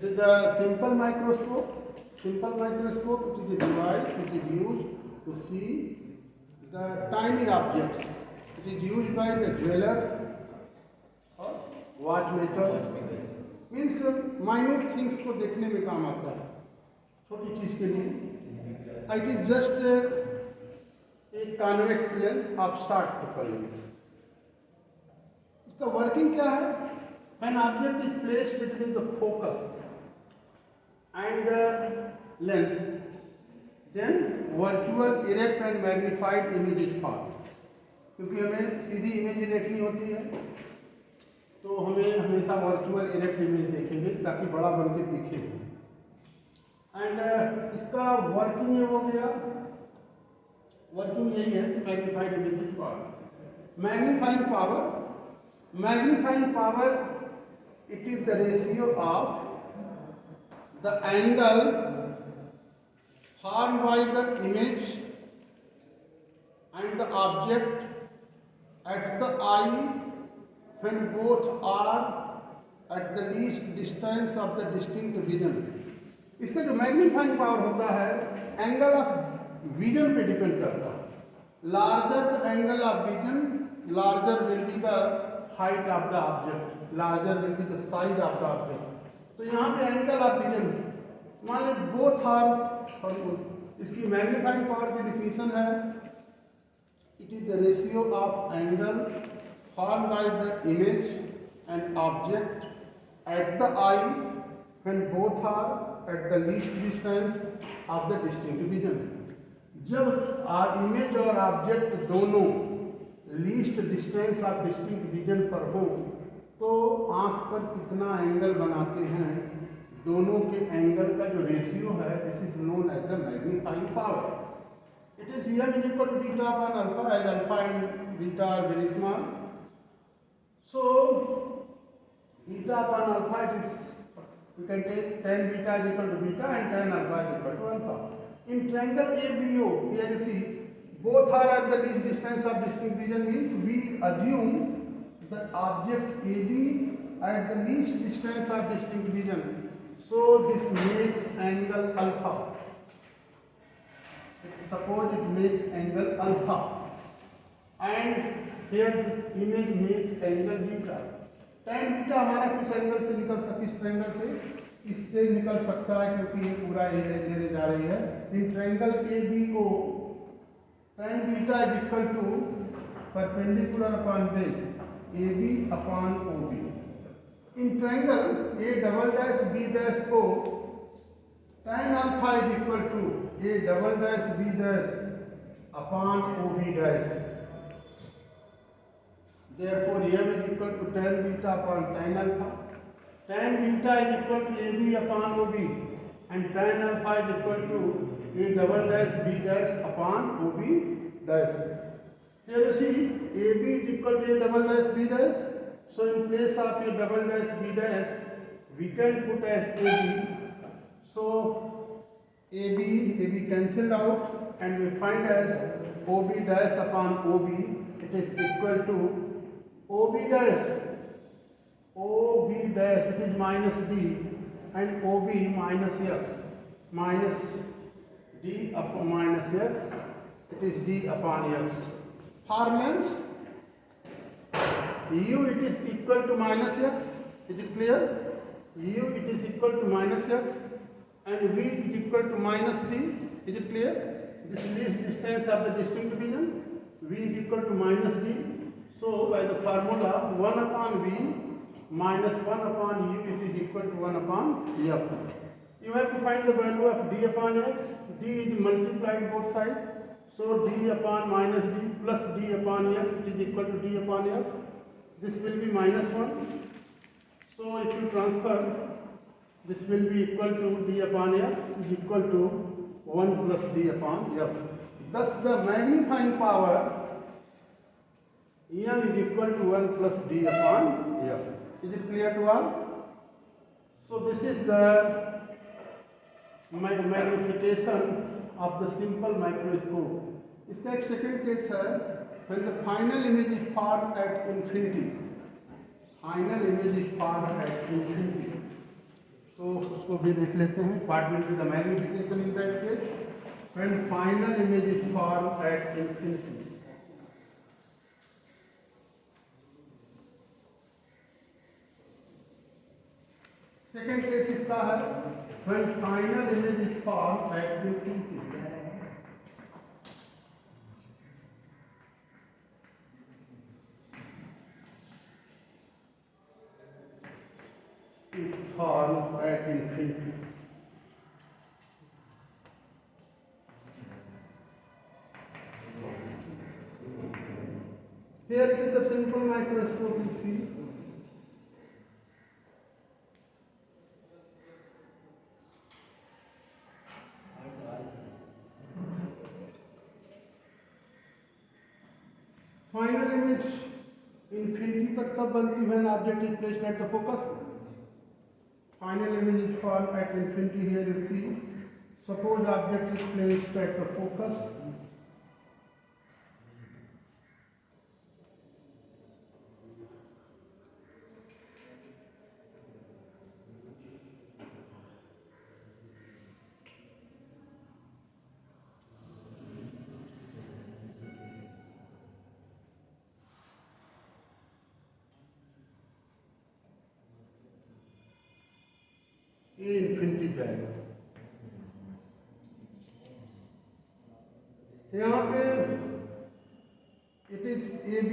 It is a simple microscope. Simple microscope, it is a device which is used to see the tiny objects. It is used by the jewelers or watchmakers. Means minute things को देखने में काम आता है, छोटी चीज के लिए. It is just a convex lens of short focal length. इसका वर्किंग क्या है? When object is placed between the focus and the lens, then virtual erect and magnified image is formed. क्योंकि हमें सीधी इमेज देखनी होती है तो हमें हमेशा वर्चुअल इरेक्ट इमेज देखेंगे ताकि बड़ा बन के दिखे. एंड इसका वर्किंग ये हो गया, वर्किंग यही है कि magnified image is formed. Magnifying power it is the ratio of the angle formed by the image and the object at the eye when both are at the least distance of the distinct vision. इसका जो magnifying power होता है angle of vision पे depend करता है. Larger the angle of vision, larger will be the height of the object, larger will be the size of the object. तो यहाँ पे एंगल ऑफ विजन मान ली बोथ आर, इसकी मैग्नीफाइंग पावर की definition है it is the ratio of angle formed by the image and object at the eye when both are at the least distance of the distinct vision. जब image और object दोनों least distance of distinct vision पर हो तो आंख पर कितना angle बनाते हैं, दोनों के एंगल का जो रेशियो है this is known as the magnifying power. It is here is equal to beta upon alpha, as alpha and beta are very small. So beta upon alpha, it is, we can take tan beta is equal to beta and tan alpha is equal to alpha. In triangle ABO, here you see both are at the least distance of distinct vision, means we assume the object AB at the least distance of distinct vision. So this makes angle alpha. Suppose it makes angle alpha, and here this image makes angle beta. tan beta हमारा किस angle से निकल सकता, इस triangle से, इससे निकल सकता है क्योंकि ये पूरा एरिया लेने जा रही है. In triangle ABO tan beta is equal to perpendicular upon base AB upon OB. In triangle A double dash B dash O tan alpha is equal to A double dash B dash upon OB dash. Therefore, M is equal to tan beta upon tan alpha. Tan beta is equal to AB upon OB, and tan alpha is equal to A double dash B dash upon OB dash. Here you see AB is equal to A double dash B dash. So in place of A double dash B dash, we can put as AB. So AB cancelled out, and we find as OB dash upon OB. It is equal to OB dash, it is minus D, and OB minus X, minus D upon minus X, it is D upon X. For length, U it is equal to minus X, is it clear? U it is equal to minus X, and V is equal to minus D, is it clear? This least distance of the distinct vision, V is equal to minus D. So by the formula 1 upon V minus 1 upon U, it is equal to 1 upon F. You have to find the value of D upon X. D is multiplied both sides. So D upon minus D plus D upon X, it is equal to D upon F. This will be minus 1. So if you transfer, this will be equal to D upon X is equal to 1 plus D upon F. Thus the magnifying power M is equal to 1 plus D upon F. Is it clear to all? So this is the magnification of the simple microscope. इसका एक second case है, when the final image is formed at infinity. Final image is formed at infinity. तो भी देख लेते हैं. What will be the magnification in that case when final image is formed at infinity? Second case इसका है when final image is formed at infinity. Is formed at infinity. Here it is the simple microscope you see. Final image infinity पर कब बनती है when object is placed at the focus? Final image is formed at infinity. Here you see. Suppose object is placed at the focus. A infinity value. यहाँ पे it is AB.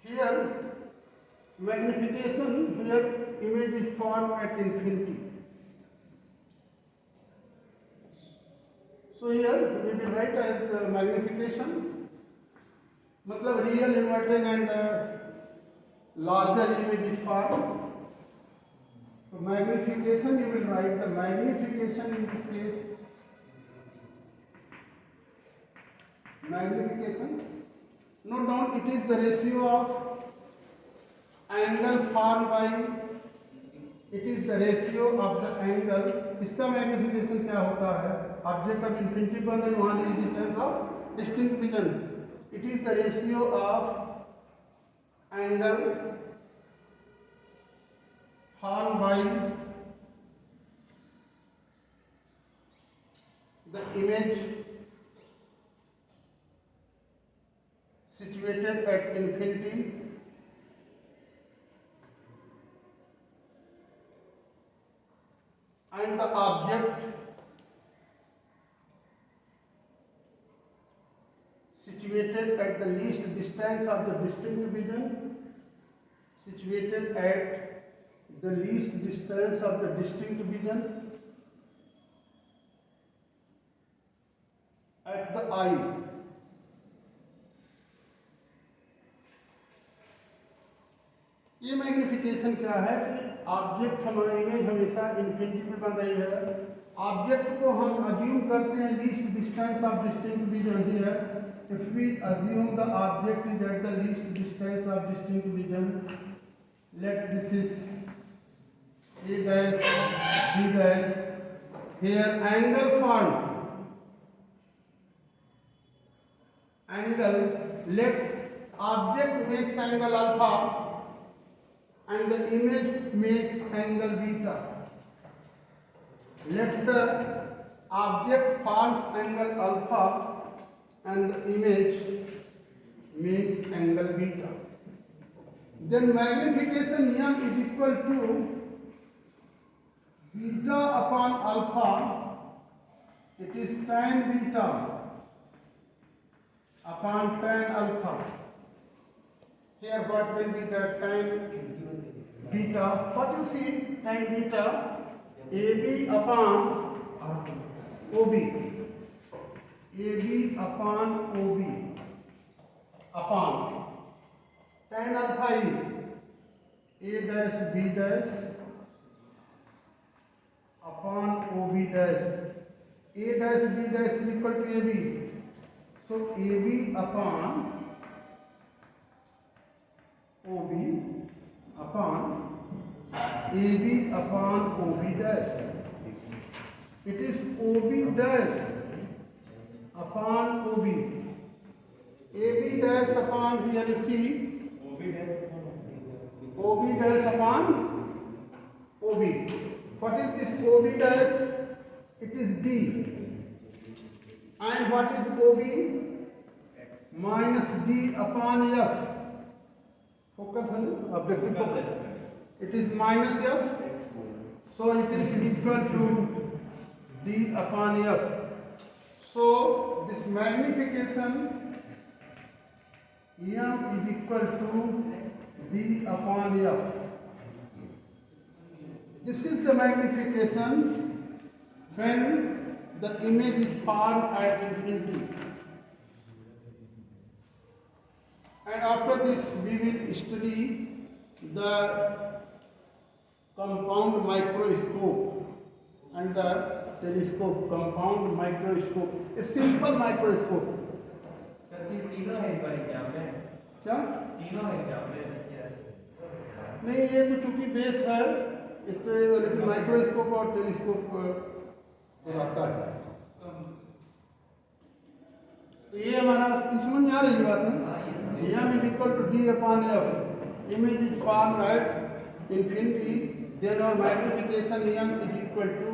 Here magnification, here image is formed at infinity. So here we will write as the magnification, मतलब real inverted and larger image is formed. So magnification, you will write the magnification in this case. Magnification. Note down, it is the ratio of angle formed by. It is the ratio of the angle. इसका magnification क्या होता है? Object of infinity बन रही, वहाँ the distance of distinct vision. It is the ratio of angle formed by the image situated at infinity and the object situated at the least distance of the distinct vision, situated at the least distance of the distinct vision at the eye. ये magnification क्या है कि object हमारी image हमेशा infinity पे बन रही है. ऑब्जेक्ट को हम अज्यूम करते हैं least distance of distinct vision here. If we assume the object is at the least distance of distinct vision, let this is A dash, B dash. Here angle formed. Angle, let object makes angle alpha and the image makes angle beta. Let the object forms angle alpha and the image makes angle beta. Then magnification m is equal to beta upon alpha. It is tan beta upon tan alpha. Here what will be the tan beta? What you see, tan beta, AB upon OB, AB upon OB upon tan alpha is A dash B dash upon OB dash. A dash B dash is equal to AB. So AB upon OB upon AB upon OB dash. It is OB dash upon OB. AB dash upon here is C. OB dash upon OB. What is this OB dash? It is D. And what is OB? Minus D upon F. Focus on objective focus. It is minus F. So it is equal to D upon F. So this magnification M is equal to D upon F. This is the magnification when the image is far at infinity. And after this we will study the compound microscope and the telescope. Compound microscope, a simple microscope. Sir तीनों है पर exam में क्या तीनों है exam में नहीं, ये तो चूंकि बेस है इस पे, लेकिन माइक्रोस्कोप और टेलीस्कोप तो आता है। तो ये हमारा समझ में आ रही है बात में। M is equal to D upon F. Image is formed at infinity, then our magnification M is equal to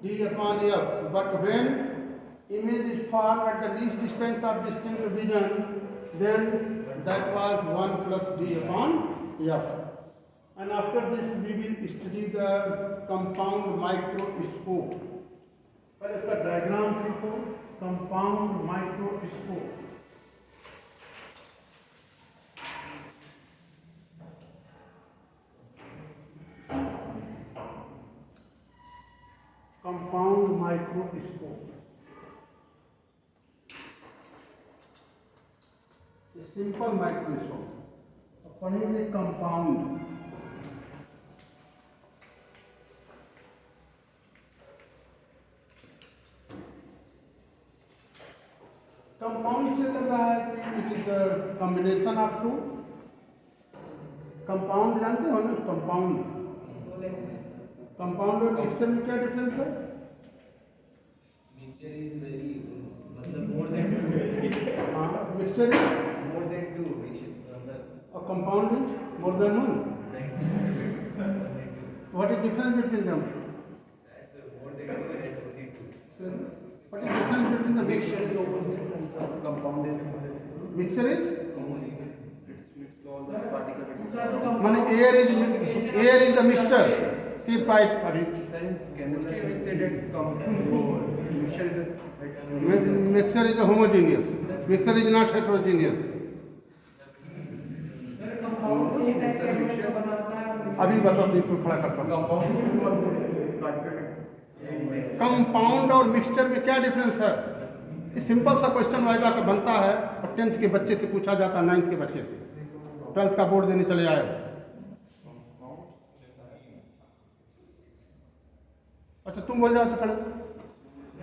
D upon F. But when image is formed at the least distance of distinct vision, then that was 1 plus D upon F. And after this we will study the compound microscope. पहले इसका diagram सीखो। Compound microscope, compound microscope simple microscope. पढ़ेंगे compound. Compound से लग रहा है कि it is combination of two. Compound जानते हो ना? कंपाउंड कंपाउंड और मिक्सचर में क्या डिफरेंस है? मिक्सचर इज वेरी मतलब मोर देन हाँ, mixture is more than two और compound is more than one. What is difference between them? More than two and only two. What is difference between the mixture is homogeneous and compound is mixture is homogeneous. It's lots of particle माने air is the mixture. Keep right. Sir, in chemistry we said that mixture is Mixture is homogeneous. Mixture is not heterogeneous. अभी बताओ, तो खड़ा करता हूँ। Compound और mixture में क्या डिफरेंस है? सिंपल सा क्वेश्चन वाइवा का बनता है और 10th के बच्चे से पूछा जाता है, 9th के बच्चे से, 12th का बोर्ड देने चले आए। अच्छा तुम बोल जाओ तो खड़े।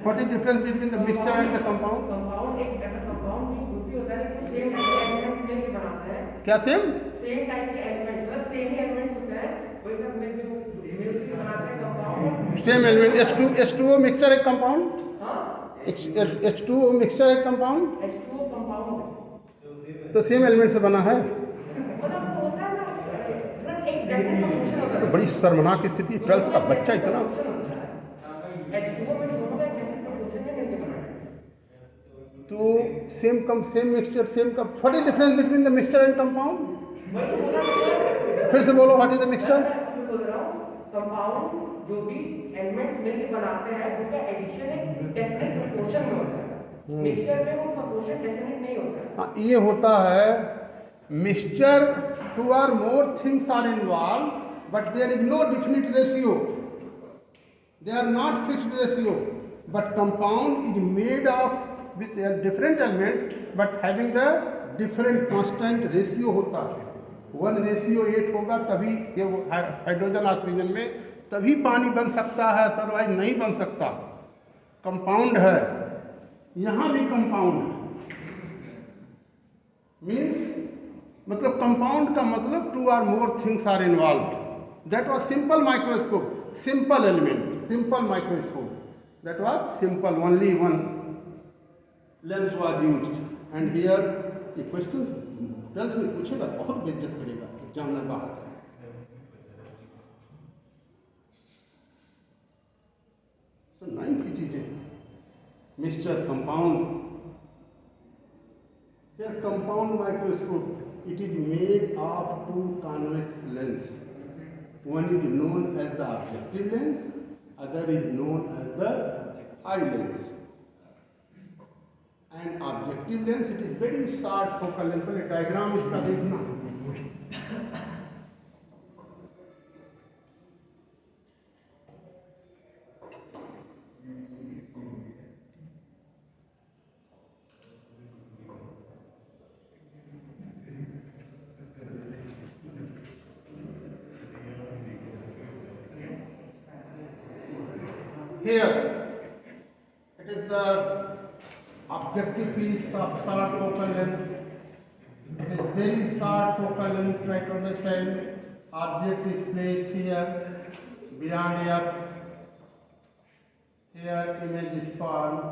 What is difference between the mixture and the compound? Compound एक ऐसा कंपाउंड भी ग्रुप भी होता है लेकिन सेम टाइप के एलिमेंट्स मिलकर बनाता है। क्या सेम टाइप के एलिमेंट्स मतलब सेम ही एलिमेंट्स होते हैं, वही सब मिलकर बनाते हैं compound. Same element H2O mixture एक कंपाउंड। हां, H2O मिक्सचर एक कंपाउंड। H2O कंपाउंड तो सेम एलिमेंट से बना है। मतलब होता है ना, मतलब एक डेफिनेट प्रोपोर्शन होता है। तो बड़ी शर्मनाक स्थिति, 12th का बच्चा इतना। H2O में दोनों का डेफिनेट प्रोपोर्शन में मिलकर बना है। तो सेम मिक्सचर सेम का। What is difference between the mixture and compound? वही तो बोला ना, फिर से बोलो, व्हाट इज द मिक्सचर? मैं बोल रहा हूं कंपाउंड जो भी एलिमेंट्स मिलकर बनाते हैं उनका एडिशन एक डेफिनेट प्रोपोर्शन में होता है। मिक्सचर में वो प्रोपोर्शन डेफिनेट नहीं होता। हाँ, ये होता है mixture, 2 or more things are involved but there is no definite ratio, they are not fixed ratio, but compound is made of with different elements but having the different constant ratio होता है। 1:8 होगा तभी ये hydrogen oxygen में तभी पानी बन सकता है, अदरवाइज नहीं बन सकता। कंपाउंड है, यहाँ भी कंपाउंड है। मीन्स मतलब कंपाउंड का मतलब 2 or more things are involved. That was simple microscope, simple element, simple microscope. That was simple, only one lens was used. And here the questions 12th में पूछेगा, बहुत बेइज्जत करेगा एग्जामिनर बाहर। mixture compound. Here compound microscope, it is made of two convex lens. One is known as the objective lens, other is known as the eye lens. And objective lens, it is very short focal length. पहले diagram इसका देखना. Here, it is the objective piece of short focal length. It is very short focal length. Try to understand. Object is placed here, beyond F. Here, image is formed.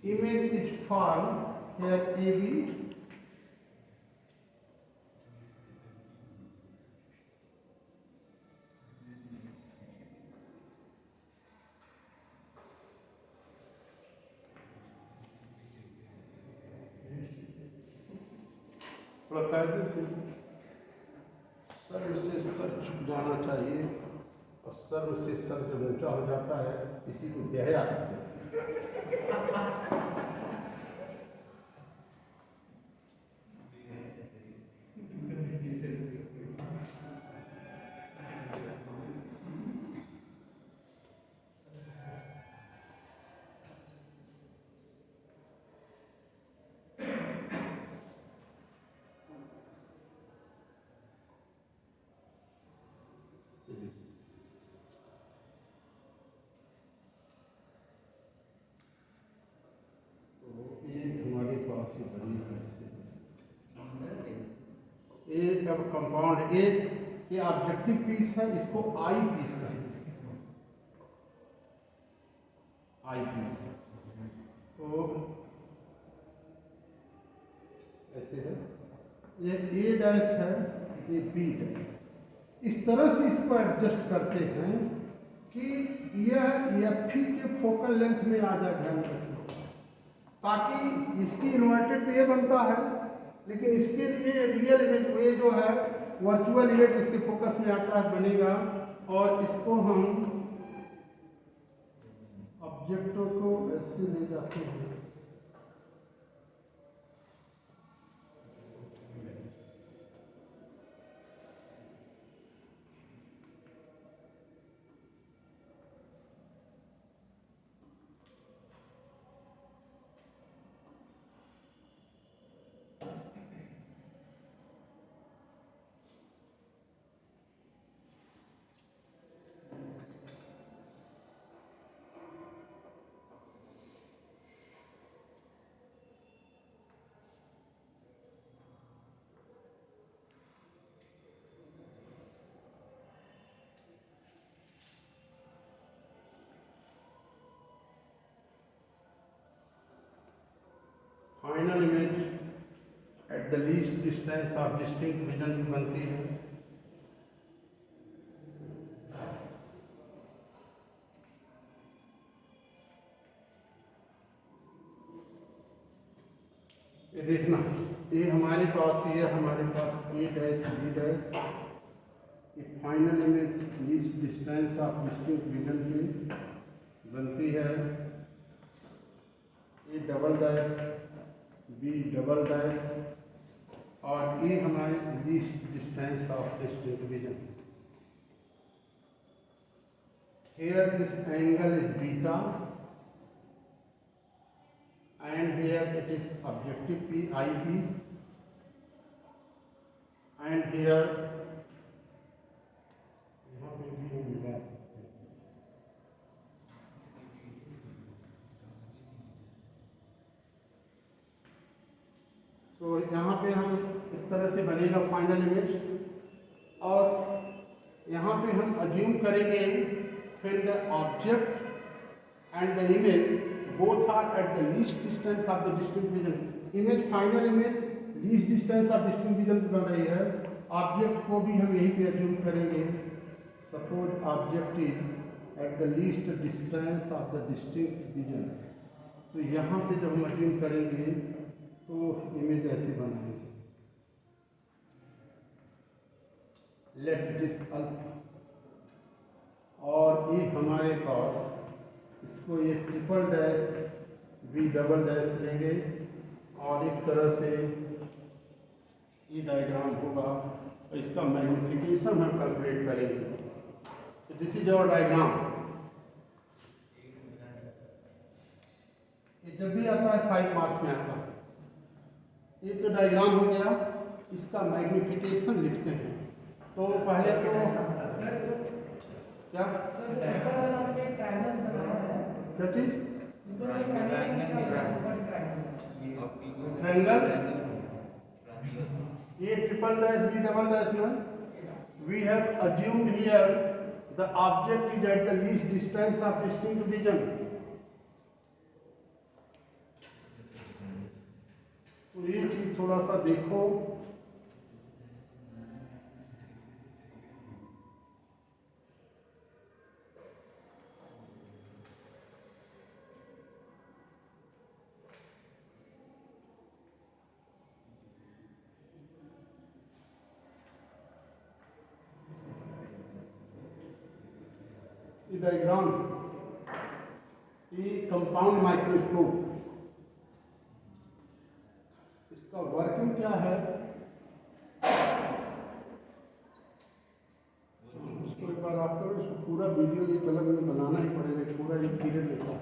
Image is formed here AB. थोड़ा कायदे से sir से sir झुक जाना चाहिए और sir से sir जब ऊंचा हो जाता है इसी को बेहया कहते हैं. एक अब कंपाउंड एक ये ऑब्जेक्टिव पीस है, इसको आई पीस कहेंगे. आई पीस तो ऐसे है, ये ए डैश है, ये बी डैश. इस तरह से इसको एडजस्ट करते हैं कि यह एफ के फोकल लेंथ में आ जाए. ध्यान रखना ताकि इसकी इन्वर्टेड तो ये बनता है, लेकिन इसके लिए रियल इमेज ये जो है वर्चुअल इमेज इसके फोकस में आता है बनेगा. और इसको हम ऑब्जेक्टों को ऐसे ले जाते हैं. Final image at the least distance of distinct vision बनती है. ये देखना, ये हमारे पास ए डैश बी डैश. ये final image least distance of distinct vision में बनती है. A double dash B double dash और ये हमारे least distance of distinct vision. Here this angle is beta and here it is objective P eyepiece, and here यहाँ पे भी हम मिला सकते हैं. तो यहाँ पे हम इस तरह से बनेगा फाइनल इमेज. और यहाँ पे हम अज्यूम करेंगे फिर the object and the image both are at the least distance of the distinct vision. Image, final image, least distance of distinct region बन रही है, ऑब्जेक्ट को भी हम यहीं पे एज्यूम करेंगे। Suppose object is at the least distance of the distinct reason, तो यहाँ पे जब हम एज्यूम करेंगे तो इमेज ऐसे बनाएंगे, लेट दिस अल्फा, और ये हमारे पास इसको ये triple dash V double dash लेंगे और इस तरह से ये डायग्राम होगा। और इसका मैग्निफिकेशन हम कैलकुलेट करेंगे। This is our diagram. ये जब भी आता है 5 मार्क्स में आता है। ये तो डायग्राम हो गया, इसका मैग्निफिकेशन लिखते हैं। तो पहले तो क्या क्या चीज ट्रायंगल, ये triple dash B double dash में we have assumed here the object is at the least distance of distinct reason. तो ये चीज थोड़ा सा देखो, डायग्राम, ये कंपाउंड माइक्रोस्कोप, इसका वर्किंग क्या है उसको एक बार आप करो। इसको पूरा वीडियो ये अलग में बनाना ही पड़ेगा, पूरा एक पीरियड लेता है।